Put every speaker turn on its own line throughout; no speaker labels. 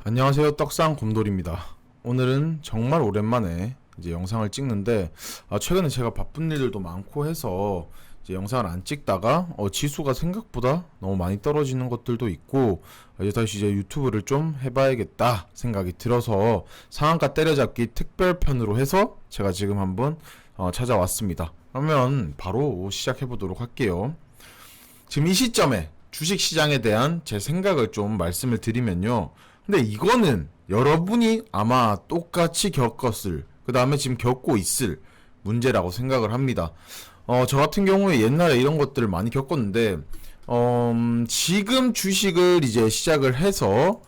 안녕하세요, 떡상 곰돌이입니다. 오늘은 정말 오랜만에 이제 영상을 찍는데, 최근에 제가 바쁜 일들도 많고 해서 이제 영상을 안 찍다가 지수가 생각보다 너무 많이 떨어지는 것들도 있고, 이제 다시 이제 유튜브를 좀 해봐야겠다 생각이 들어서 상한가 때려잡기 특별편으로 해서 제가 지금 한번 찾아왔습니다. 그러면 바로 시작해보도록 할게요. 지금 이 시점에 주식시장에 대한 제 생각을 좀 말씀을 드리면요, 근데 이거는 여러분이 아마 똑같이 겪었을, 그 다음에 지금 겪고 있을 문제라고 생각을 합니다. 저 같은 경우에 옛날에 이런 것들을 많이 겪었는데, 지금 주식을 이제 시작을 해서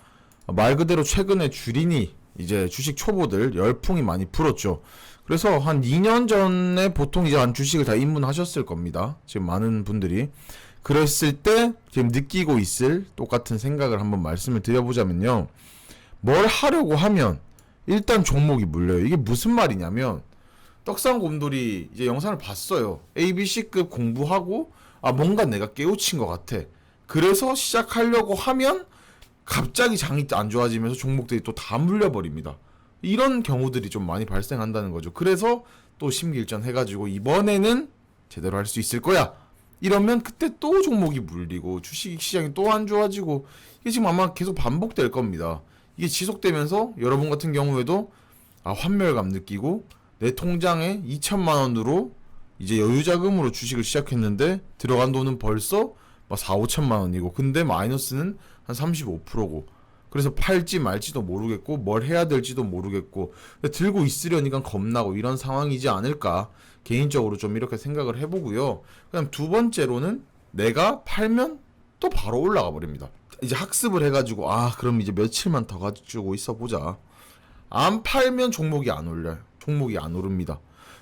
말 그대로 최근에 주린이 이제 주식 초보들 열풍이 많이 불었죠. 그래서 한 2년 전에 보통 이제 한 주식을 다 입문하셨을 겁니다. 지금 많은 분들이. 그랬을 때 지금 느끼고 있을 똑같은 생각을 한번 말씀을 드려보자면요, 뭘 하려고 하면 일단 종목이 물려요. 이게 무슨 말이냐면, 떡상곰돌이 이제 영상을 봤어요. ABC급 공부하고 뭔가 내가 깨우친 것 같아. 그래서 시작하려고 하면 갑자기 장이 안 좋아지면서 종목들이 또 다 물려버립니다. 이런 경우들이 좀 많이 발생한다는 거죠. 그래서 또 심기일전 해가지고 이번에는 제대로 할 수 있을 거야, 이러면 그때 또 종목이 물리고 주식시장이 또 안 좋아지고, 이게 지금 아마 계속 반복될 겁니다. 이게 지속되면서 여러분 같은 경우에도 환멸감 느끼고, 내 통장에 2천만 원으로 이제 여유자금으로 주식을 시작했는데 들어간 돈은 벌써 4, 5천만 원이고, 근데 마이너스는 한 35%고, 그래서 팔지 말지도 모르겠고 뭘 해야 될지도 모르겠고 들고 있으려니까 겁나고, 이런 상황이지 않을까 개인적으로 좀 이렇게 생각을 해보고요. 그다음 두 번째로는 내가 팔면 또 바로 올라가 버립니다. 이제 학습을 해가지고 그럼 이제 며칠만 더 가지고 있어 보자. 안 팔면 종목이 안 올려요. 종목이 안 오릅니다.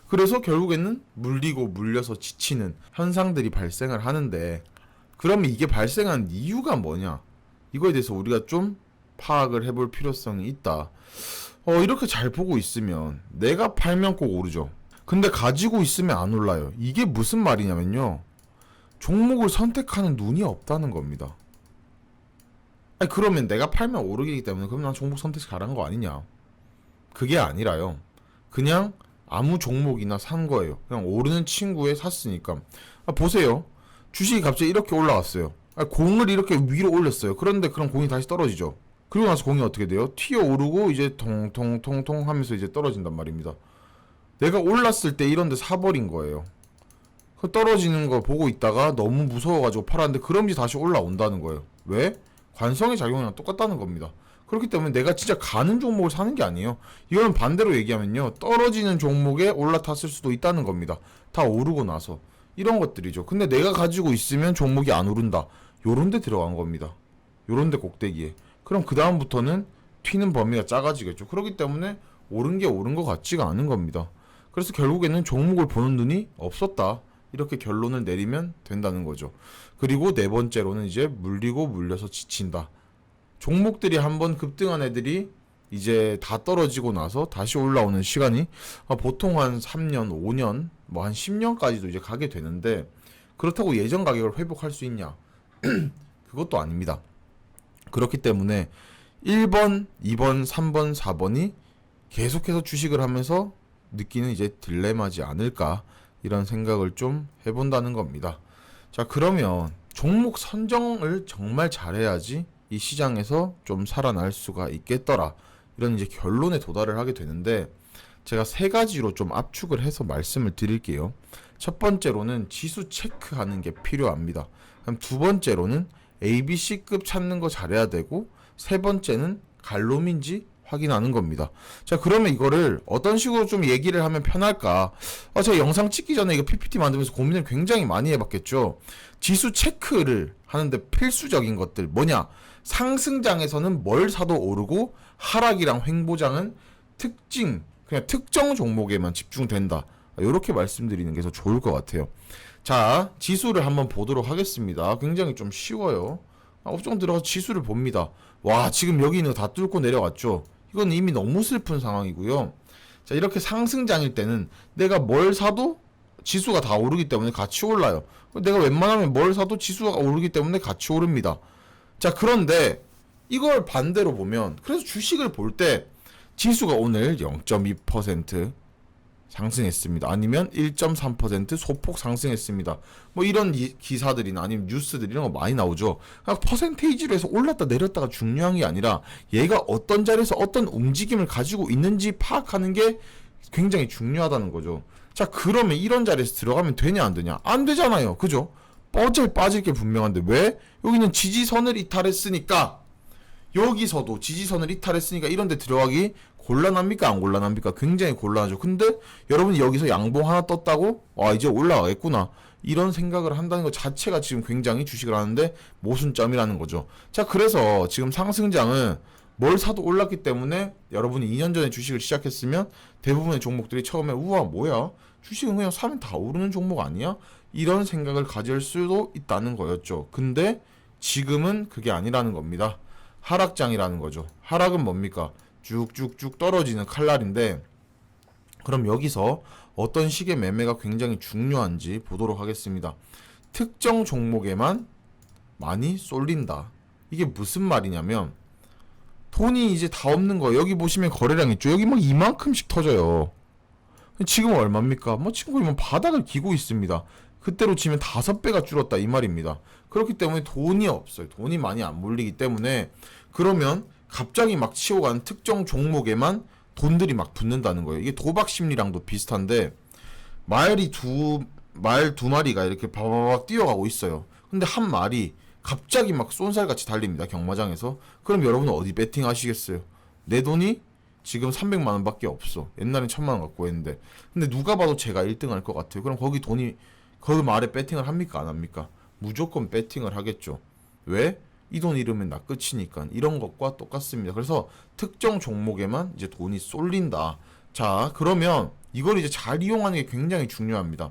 그래서 결국에는 물리고 물려서 지치는 현상들이 발생을 하는데, 그러면 이게 발생한 이유가 뭐냐, 이거에 대해서 우리가 좀 파악을 해볼 필요성이 있다. 이렇게 잘 보고 있으면 내가 팔면 꼭 오르죠. 근데 가지고 있으면 안 올라요. 이게 무슨 말이냐면요, 종목을 선택하는 눈이 없다는 겁니다. 그러면 내가 팔면 오르기 때문에 그럼 난 종목 선택 잘한 거 아니냐, 그게 아니라요. 그냥 아무 종목이나 산 거예요. 그냥 오르는 친구에 샀으니까. 보세요. 주식이 갑자기 이렇게 올라왔어요. 공을 이렇게 위로 올렸어요. 그런데 그럼 공이 다시 떨어지죠. 그리고 나서 공이 어떻게 돼요? 튀어 오르고 이제 통통통통 하면서 이제 떨어진단 말입니다. 내가 올랐을 때 이런 데 사버린 거예요. 그 떨어지는 거 보고 있다가 너무 무서워가지고 팔았는데 그럼 이제 다시 올라온다는 거예요. 왜? 관성의 작용이랑 똑같다는 겁니다. 그렇기 때문에 내가 진짜 가는 종목을 사는 게 아니에요. 이거는 반대로 얘기하면요, 떨어지는 종목에 올라탔을 수도 있다는 겁니다. 다 오르고 나서. 이런 것들이죠. 근데 내가 가지고 있으면 종목이 안 오른다, 요런 데 들어간 겁니다. 요런 데 꼭대기에. 그럼 그 다음부터는 튀는 범위가 작아지겠죠. 그렇기 때문에 옳은 게 옳은 것 같지가 않은 겁니다. 그래서 결국에는 종목을 보는 눈이 없었다, 이렇게 결론을 내리면 된다는 거죠. 그리고 네 번째로는 이제 물리고 물려서 지친다. 종목들이 한번 급등한 애들이 이제 다 떨어지고 나서 다시 올라오는 시간이 보통 한 3년, 5년, 한 10년까지도 이제 가게 되는데, 그렇다고 예전 가격을 회복할 수 있냐? 그것도 아닙니다. 그렇기 때문에 1번, 2번, 3번, 4번이 계속해서 주식을 하면서 느끼는 이제 딜레마지 않을까, 이런 생각을 좀 해본다는 겁니다. 자, 그러면 종목 선정을 정말 잘해야지 이 시장에서 좀 살아날 수가 있겠더라, 이런 이제 결론에 도달을 하게 되는데, 제가 세 가지로 좀 압축을 해서 말씀을 드릴게요. 첫 번째로는 지수 체크하는 게 필요합니다. 그럼 두 번째로는 ABC급 찾는 거 잘해야 되고, 세 번째는 갈롬인지 확인하는 겁니다. 자, 그러면 이거를 어떤 식으로 좀 얘기를 하면 편할까? 제가 영상 찍기 전에 이거 PPT 만들면서 고민을 굉장히 많이 해봤겠죠. 지수 체크를 하는데 필수적인 것들 뭐냐? 상승장에서는 뭘 사도 오르고, 하락이랑 횡보장은 그냥 특정 종목에만 집중된다, 이렇게 말씀드리는 게 더 좋을 것 같아요. 자, 지수를 한번 보도록 하겠습니다. 굉장히 좀 쉬워요. 업종 들어가서 지수를 봅니다. 와, 지금 여기 있는 거 다 뚫고 내려왔죠. 이건 이미 너무 슬픈 상황이고요. 자, 이렇게 상승장일 때는 내가 뭘 사도 지수가 다 오르기 때문에 같이 올라요. 내가 웬만하면 뭘 사도 지수가 오르기 때문에 같이 오릅니다. 자, 그런데 이걸 반대로 보면, 그래서 주식을 볼 때 지수가 오늘 0.2% 상승했습니다. 아니면 1.3% 소폭 상승했습니다. 뭐 이런 기사들이나 아니면 뉴스들 이런 거 많이 나오죠. 그러니까 퍼센테이지로 해서 올랐다 내렸다가 중요한 게 아니라 얘가 어떤 자리에서 어떤 움직임을 가지고 있는지 파악하는 게 굉장히 중요하다는 거죠. 자, 그러면 이런 자리에서 들어가면 되냐 안 되냐? 안 되잖아요. 그죠? 빠질 게 분명한데 왜? 여기는 지지선을 이탈했으니까, 여기서도 지지선을 이탈했으니까 이런 데 들어가기 곤란합니까? 안 곤란합니까? 굉장히 곤란하죠. 근데 여러분이 여기서 양봉 하나 떴다고 이제 올라가겠구나, 이런 생각을 한다는 것 자체가 지금 굉장히 주식을 하는데 모순점이라는 거죠. 자, 그래서 지금 상승장은 뭘 사도 올랐기 때문에 여러분이 2년 전에 주식을 시작했으면 대부분의 종목들이 처음에 우와 뭐야, 주식은 그냥 사면 다 오르는 종목 아니야? 이런 생각을 가질 수도 있다는 거였죠. 근데 지금은 그게 아니라는 겁니다. 하락장이라는 거죠. 하락은 뭡니까? 쭉쭉쭉 떨어지는 칼날인데, 그럼 여기서 어떤 식의 매매가 굉장히 중요한지 보도록 하겠습니다. 특정 종목에만 많이 쏠린다. 이게 무슨 말이냐면, 돈이 이제 다 없는 거예요. 여기 보시면 거래량 있죠. 여기 막 이만큼씩 터져요. 지금 얼마입니까? 뭐 지금 거의 바닥을 기고 있습니다. 그때로 치면 5배가 줄었다 이 말입니다. 그렇기 때문에 돈이 없어요. 돈이 많이 안 몰리기 때문에, 그러면 갑자기 막 치고 가는 특정 종목에만 돈들이 막 붙는다는 거예요. 이게 도박 심리랑도 비슷한데, 말 두 마리가 이렇게 바바박 뛰어가고 있어요. 근데 한 마리 갑자기 막 쏜살같이 달립니다. 경마장에서. 그럼 여러분은 어디 배팅 하시겠어요? 내 돈이 지금 300만 원밖에 없어. 옛날엔 1000만 원 갖고 했는데. 근데 누가 봐도 제가 1등 할 것 같아요. 그럼 그 말에 배팅을 합니까? 안 합니까? 무조건 배팅을 하겠죠. 왜? 이 돈 잃으면 나 끝이니까. 이런 것과 똑같습니다. 그래서 특정 종목에만 이제 돈이 쏠린다. 자, 그러면 이걸 이제 잘 이용하는 게 굉장히 중요합니다.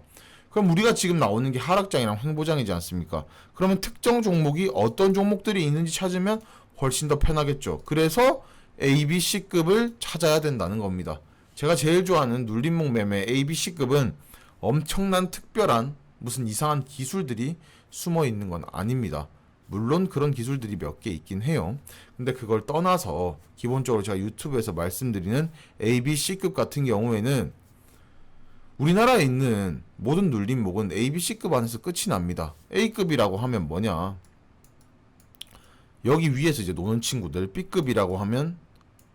그럼 우리가 지금 나오는 게 하락장이랑 횡보장이지 않습니까? 그러면 특정 종목이 어떤 종목들이 있는지 찾으면 훨씬 더 편하겠죠. 그래서 A, B, C급을 찾아야 된다는 겁니다. 제가 제일 좋아하는 눌림목 매매 A, B, C급은 엄청난 특별한 무슨 이상한 기술들이 숨어 있는 건 아닙니다. 물론 그런 기술들이 몇 개 있긴 해요. 근데 그걸 떠나서 기본적으로 제가 유튜브에서 말씀드리는 A, B, C급 같은 경우에는 우리나라에 있는 모든 눌림목은 A, B, C급 안에서 끝이 납니다. A급이라고 하면 뭐냐? 여기 위에서 이제 노는 친구들, B급이라고 하면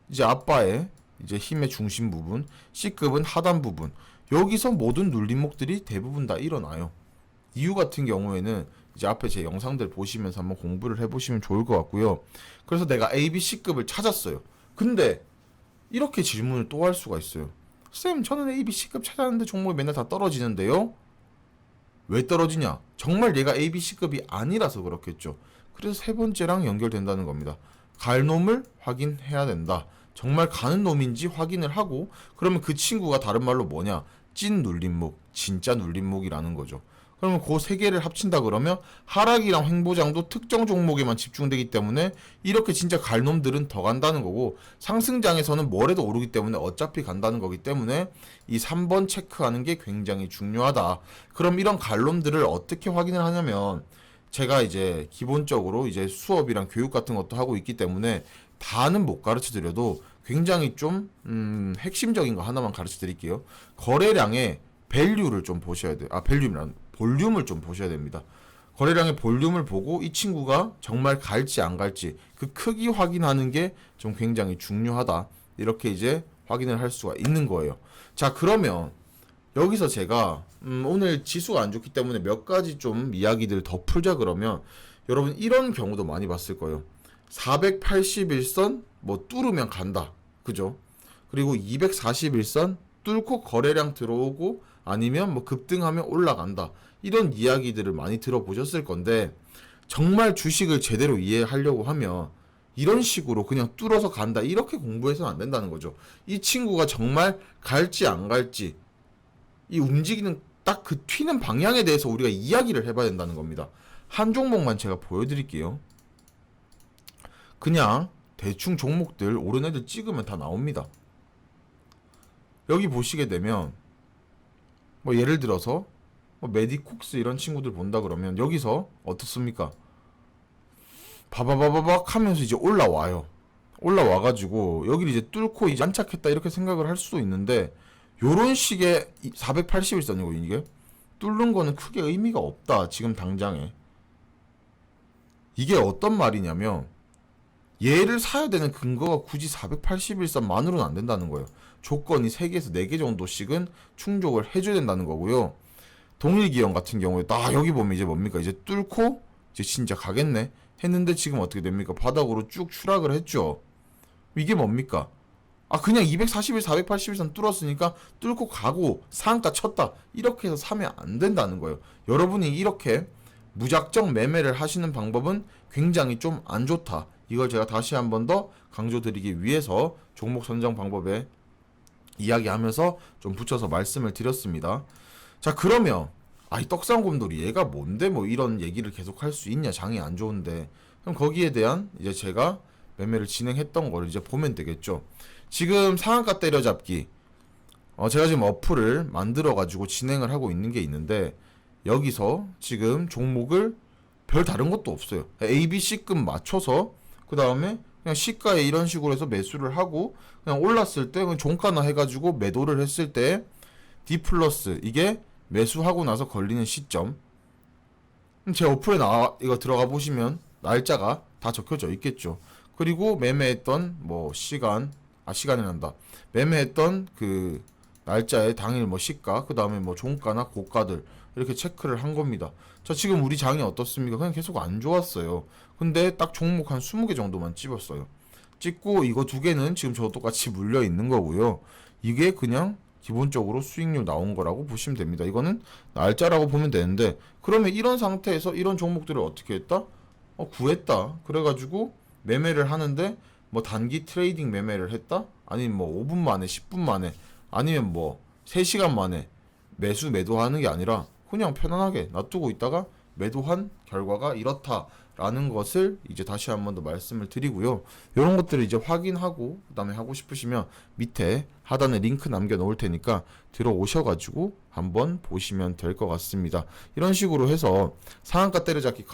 이제 아빠의 이제 힘의 중심 부분, C급은 하단 부분. 여기서 모든 눌림목들이 대부분 다 일어나요. 이유 같은 경우에는 이제 앞에 제 영상들 보시면서 한번 공부를 해보시면 좋을 것 같고요. 그래서 내가 A, B, C급을 찾았어요. 근데 이렇게 질문을 또 할 수가 있어요. 쌤, 저는 A, B, C급 찾았는데 종목이 맨날 다 떨어지는데요? 왜 떨어지냐? 정말 얘가 A, B, C급이 아니라서 그렇겠죠. 그래서 세 번째랑 연결된다는 겁니다. 갈 놈을 확인해야 된다. 정말 가는 놈인지 확인을 하고, 그러면 그 친구가 다른 말로 뭐냐? 찐 눌림목, 진짜 눌림목이라는 거죠. 그러면 그 세 개를 합친다 그러면 하락이랑 횡보장도 특정 종목에만 집중되기 때문에 이렇게 진짜 갈 놈들은 더 간다는 거고, 상승장에서는 뭐래도 오르기 때문에 어차피 간다는 거기 때문에 이 3번 체크하는 게 굉장히 중요하다. 그럼 이런 갈 놈들을 어떻게 확인을 하냐면, 제가 이제 기본적으로 이제 수업이랑 교육 같은 것도 하고 있기 때문에 다는 못 가르쳐 드려도 굉장히 좀 핵심적인 거 하나만 가르쳐 드릴게요. 거래량의 밸류를 좀 보셔야 돼요. 밸류란 볼륨을 좀 보셔야 됩니다. 거래량의 볼륨을 보고 이 친구가 정말 갈지 안 갈지 그 크기 확인하는 게 좀 굉장히 중요하다. 이렇게 이제 확인을 할 수가 있는 거예요. 자, 그러면 여기서 제가 오늘 지수가 안 좋기 때문에 몇 가지 좀 이야기들을 더 풀자 그러면, 여러분 이런 경우도 많이 봤을 거예요. 481선 뭐 뚫으면 간다. 그죠? 그리고 241선 뚫고 거래량 들어오고 아니면 뭐 급등하면 올라간다. 이런 이야기들을 많이 들어보셨을 건데, 정말 주식을 제대로 이해하려고 하면 이런 식으로 그냥 뚫어서 간다 이렇게 공부해서는 안 된다는 거죠. 이 친구가 정말 갈지 안 갈지, 이 움직이는 딱 그 튀는 방향에 대해서 우리가 이야기를 해봐야 된다는 겁니다. 한 종목만 제가 보여드릴게요. 그냥 대충 종목들 오른 애들 찍으면 다 나옵니다. 여기 보시게 되면 뭐 예를 들어서 뭐 메디콕스 이런 친구들 본다 그러면 여기서 어떻습니까? 바바바바박 하면서 이제 올라와요. 올라와가지고 여기를 이제 뚫고 이제 안착했다 이렇게 생각을 할 수도 있는데 요런 식의 481선이고 이게 뚫는 거는 크게 의미가 없다 지금 당장에. 이게 어떤 말이냐면 얘를 사야 되는 근거가 굳이 481선만으로는 안 된다는 거예요. 조건이 3개에서 4개 정도씩은 충족을 해줘야 된다는 거고요. 동일기형 같은 경우에 딱 여기 보면 이제 뭡니까? 이제 뚫고 이제 진짜 가겠네 했는데 지금 어떻게 됩니까? 바닥으로 쭉 추락을 했죠. 이게 뭡니까? 아 그냥 241, 481선 뚫었으니까 뚫고 가고 상한가 쳤다 이렇게 해서 사면 안 된다는 거예요. 여러분이 이렇게 무작정 매매를 하시는 방법은 굉장히 좀 안 좋다. 이걸 제가 다시 한 번 더 강조드리기 위해서 종목 선정 방법에 이야기하면서 좀 붙여서 말씀을 드렸습니다. 자 그러면 이 떡상곰돌이 얘가 뭔데 뭐 이런 얘기를 계속 할 수 있냐, 장이 안 좋은데. 그럼 거기에 대한 이제 제가 매매를 진행했던 거를 이제 보면 되겠죠. 지금 상한가 때려잡기 제가 지금 어플을 만들어 가지고 진행을 하고 있는 게 있는데 여기서 지금 종목을 별 다른 것도 없어요. A, B, C급 맞춰서 그 다음에 그냥 시가에 이런 식으로 해서 매수를 하고 그냥 올랐을 때 그냥 종가나 해가지고 매도를 했을 때 D 플러스 이게 매수하고 나서 걸리는 시점. 제 어플에 이거 들어가 보시면 날짜가 다 적혀져 있겠죠. 그리고 매매했던 뭐 시간이 난다. 매매했던 그 날짜에 당일 뭐 시가, 그 다음에 뭐 종가나 고가들 이렇게 체크를 한 겁니다. 자, 지금 우리 장이 어떻습니까? 그냥 계속 안 좋았어요. 근데 딱 종목 한 20개 정도만 찝었어요. 찍고 이거 2개는 지금 저도 똑같이 물려 있는 거고요. 이게 그냥 기본적으로 수익률 나온 거라고 보시면 됩니다. 이거는 날짜라고 보면 되는데 그러면 이런 상태에서 이런 종목들을 어떻게 했다? 구했다. 그래가지고 매매를 하는데 뭐 단기 트레이딩 매매를 했다? 아니면 뭐 5분 만에 10분 만에 아니면 뭐 3시간 만에 매도하는 게 아니라 그냥 편안하게 놔두고 있다가 매도한 결과가 이렇다라는 것을 이제 다시 한 번 더 말씀을 드리고요. 이런 것들을 이제 확인하고 그다음에 하고 싶으시면 밑에 하단에 링크 남겨 놓을 테니까 들어오셔가지고 한번 보시면 될 것 같습니다. 이런 식으로 해서 상한가 때려잡기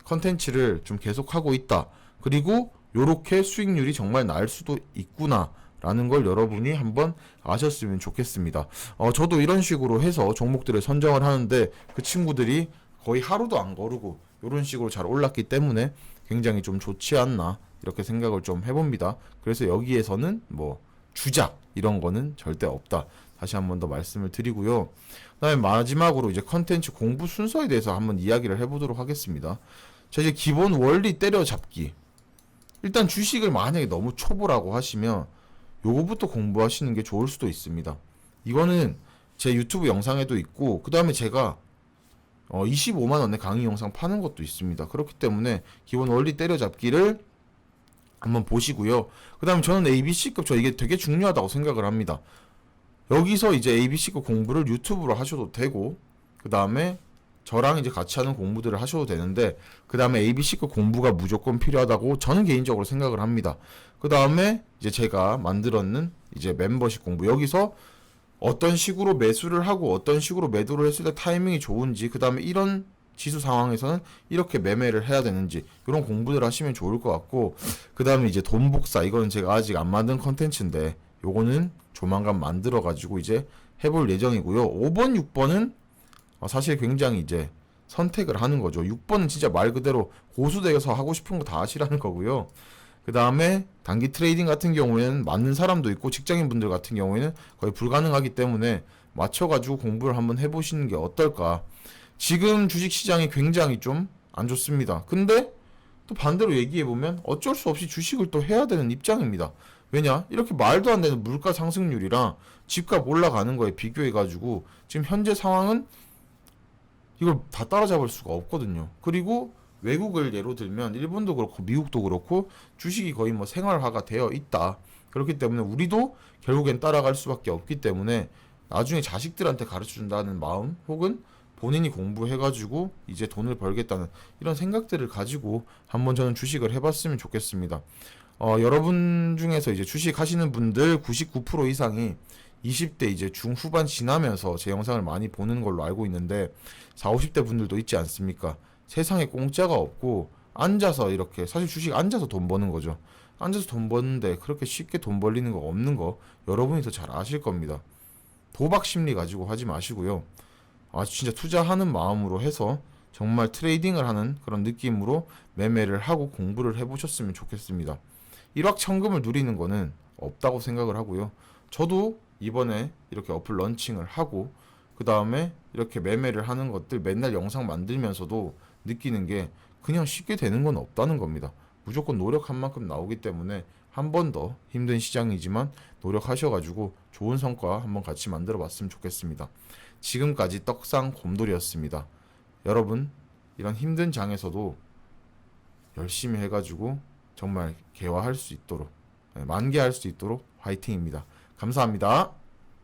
컨텐츠를 좀 계속하고 있다. 그리고 요렇게 수익률이 정말 날 수도 있구나 라는 걸 여러분이 한번 아셨으면 좋겠습니다. 저도 이런 식으로 해서 종목들을 선정을 하는데 그 친구들이 거의 하루도 안 거르고 이런 식으로 잘 올랐기 때문에 굉장히 좀 좋지 않나 이렇게 생각을 좀 해봅니다. 그래서 여기에서는 뭐 주작 이런 거는 절대 없다. 다시 한번 더 말씀을 드리고요. 그다음에 마지막으로 이제 컨텐츠 공부 순서에 대해서 한번 이야기를 해보도록 하겠습니다. 자, 이제 기본 원리 때려잡기. 일단 주식을 만약에 너무 초보라고 하시면 요거부터 공부하시는 게 좋을 수도 있습니다. 이거는 제 유튜브 영상에도 있고 그 다음에 제가 25만원에 강의 영상 파는 것도 있습니다. 그렇기 때문에 기본 원리 때려잡기를 한번 보시고요. 그 다음에 저는 ABC급 이게 되게 중요하다고 생각을 합니다. 여기서 이제 ABC급 공부를 유튜브로 하셔도 되고 그 다음에 저랑 이제 같이 하는 공부들을 하셔도 되는데 그 다음에 ABC급 공부가 무조건 필요하다고 저는 개인적으로 생각을 합니다. 그 다음에 이제 제가 만들었는 이제 멤버십 공부 여기서 어떤 식으로 매수를 하고 어떤 식으로 매도를 했을 때 타이밍이 좋은지 그 다음에 이런 지수 상황에서는 이렇게 매매를 해야 되는지 이런 공부들 하시면 좋을 것 같고 그 다음에 이제 돈 복사 이거는 제가 아직 안 만든 컨텐츠인데 요거는 조만간 만들어 가지고 이제 해볼 예정이고요. 5번 6번은 사실 굉장히 이제 선택을 하는 거죠. 6번은 진짜 말 그대로 고수되어서 하고 싶은 거 다 하시라는 거고요. 그 다음에 단기 트레이딩 같은 경우에는 맞는 사람도 있고 직장인 분들 같은 경우에는 거의 불가능하기 때문에 맞춰가지고 공부를 한번 해보시는 게 어떨까. 지금 주식시장이 굉장히 좀 안 좋습니다. 근데 또 반대로 얘기해보면 어쩔 수 없이 주식을 또 해야 되는 입장입니다. 왜냐? 이렇게 말도 안 되는 물가 상승률이랑 집값 올라가는 거에 비교해가지고 지금 현재 상황은 이걸 다 따라잡을 수가 없거든요. 그리고 외국을 예로 들면 일본도 그렇고 미국도 그렇고 주식이 거의 뭐 생활화가 되어 있다. 그렇기 때문에 우리도 결국엔 따라갈 수밖에 없기 때문에 나중에 자식들한테 가르쳐준다는 마음 혹은 본인이 공부해가지고 이제 돈을 벌겠다는 이런 생각들을 가지고 한번 저는 주식을 해봤으면 좋겠습니다. 여러분 중에서 이제 주식 하시는 분들 99% 이상이 20대 이제 중후반 지나면서 제 영상을 많이 보는 걸로 알고 있는데 4, 50대 분들도 있지 않습니까? 세상에 공짜가 없고 앉아서 이렇게 사실 주식 앉아서 돈 버는 거죠. 앉아서 돈 버는데 그렇게 쉽게 돈 벌리는 거 없는 거 여러분이 더 잘 아실 겁니다. 도박 심리 가지고 하지 마시고요. 아, 진짜 투자하는 마음으로 해서 정말 트레이딩을 하는 그런 느낌으로 매매를 하고 공부를 해보셨으면 좋겠습니다. 일확천금을 누리는 거는 없다고 생각을 하고요. 저도 이번에 이렇게 어플 런칭을 하고 그 다음에 이렇게 매매를 하는 것들 맨날 영상 만들면서도 느끼는 게 그냥 쉽게 되는 건 없다는 겁니다. 무조건 노력한 만큼 나오기 때문에 한 번 더 힘든 시장이지만 노력하셔가지고 좋은 성과 한번 같이 만들어 봤으면 좋겠습니다. 지금까지 떡상 곰돌이였습니다. 여러분, 이런 힘든 장에서도 열심히 해가지고 정말 개화할 수 있도록, 만개할 수 있도록 화이팅입니다. 감사합니다.